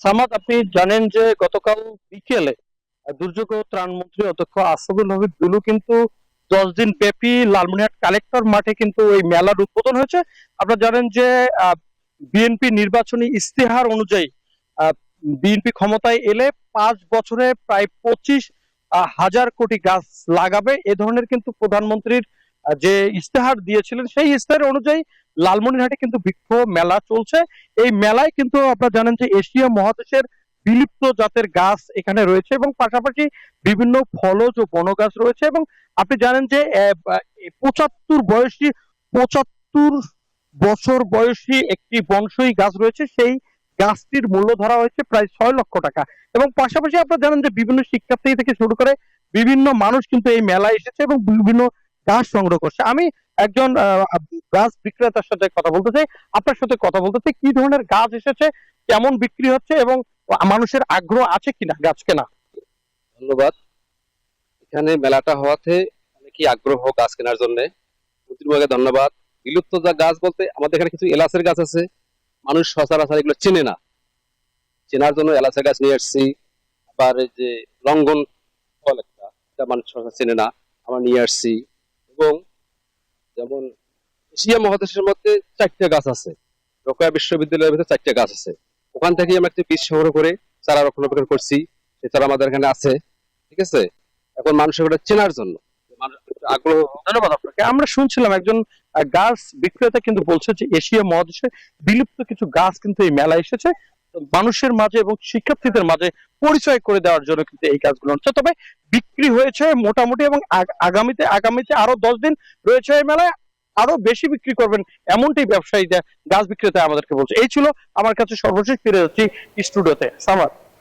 সামাদ, আপনি জানেন যে গতকাল বিকেলে দুর্যোগ ও ত্রাণ মন্ত্রী অধ্যক্ষ আসাদুল হাবিব দুলু কিন্তু 10 দিন ব্যাপী লালমনিরহাট কালেক্টর মাঠে কিন্তু এই মেলার উদ্বোধন হয়েছে। আপনারা জানেন যে বিএনপি নির্বাচনী ইস্তেহার অনুযায়ী বিএনপি ক্ষমতায় এলে 5 বছরে প্রায় 25,000 কোটি গাছ লাগাবে, এ ধরনের কিন্তু প্রধানমন্ত্রীর যে ইস্তেহার দিয়েছিলেন সেই ইস্তেহার অনুযায়ী লালমনিরহাটে কিন্তু বৃক্ষ মেলা চলছে। এই মেলায় কিন্তু আপনারা জানেন যে এশিয়া মহাদেশের বিলুপ্ত জাতের গাছ এখানে রয়েছে এবং পাশাপাশি বিভিন্ন ফলজ ও বন গাছ রয়েছে। এবং আপনি জানেন যে 75 বছর বয়সী একটি বংশী গাছ রয়েছে, সেই গাছটির মূল্য ধরা হয়েছে প্রায় 6 লক্ষ টাকা। এবং পাশাপাশি আপনারা জানেন যে বিভিন্ন শিক্ষার্থী থেকে শুরু করে বিভিন্ন মানুষ কিন্তু এই মেলায় এসেছে এবং বিভিন্ন গাছ সংগ্রহ করছে। আমি একজন গাছ বিক্রেতার সাথে কথা বলতে চাই, আপনার সাথে কথা বলতে চাই, কি ধরনের গাছ এসেছে, কেমন বিক্রি হচ্ছে এবং মানুষের আগ্রহ আছে কিনা গাছ কেনা। ধন্যবাদ। এখানে মেলাটা হওয়াতে অনেকই আগ্রহ গাছ কেনার জন্য। প্রতিভাগে ধন্যবাদ। বিলুপ্ত যা গাছ বলতে আমাদের এখানে কিছু এলাচের গাছ আছে, মানুষ সচরাচর এগুলো চেনে না। চেনার জন্য এলাচের গাছ নিয়ে আসছি। আবার এই যে রঙ্গন ফল একটা, এটা মানুষ সচরাচর চেনে না, আমরা নিয়ে আসছি। এবং যেমন এশিয়া মহাদেশের মধ্যে 4টে গাছ আছে, রোকেয়া বিশ্ববিদ্যালয়ের ভিতরে 4টে গাছ আছে। ওখান থেকে আমরা একটা বীজ সংগ্রহ করে চারা রক্ষণাবেক্ষণ করছি, সে চারা আমাদের এখানে আছে। ঠিক আছে, এখন মানুষের ওটা চেনার জন্য মানুষ একটু আগ্রহ। ধন্যবাদ আপনাকে। আমরা শুনছিলাম একজন গাছ বিক্রেতা কিন্তু বলছে যে এশিয়া মহাদেশে বিলুপ্ত কিছু গাছ কিন্তু এই মেলা এসেছে মানুষের মাঝে এবং শিক্ষার্থীদের মাঝে পরিচয় করে দেওয়ার জন্য কিন্তু এই গাছগুলো হচ্ছে। তবে বিক্রি হয়েছে মোটামুটি এবং আগামীতে আগামীতে আরো 10 দিন রয়েছে এই মেলায়, আরো বেশি বিক্রি করবেন এমনটাই ব্যবসায়ীদের গাছ বিক্রেতা আমাদেরকে বলছে। এই ছিল আমার কাছে সর্বশেষ, ফিরে যাচ্ছি স্টুডিওতে। সামাদ।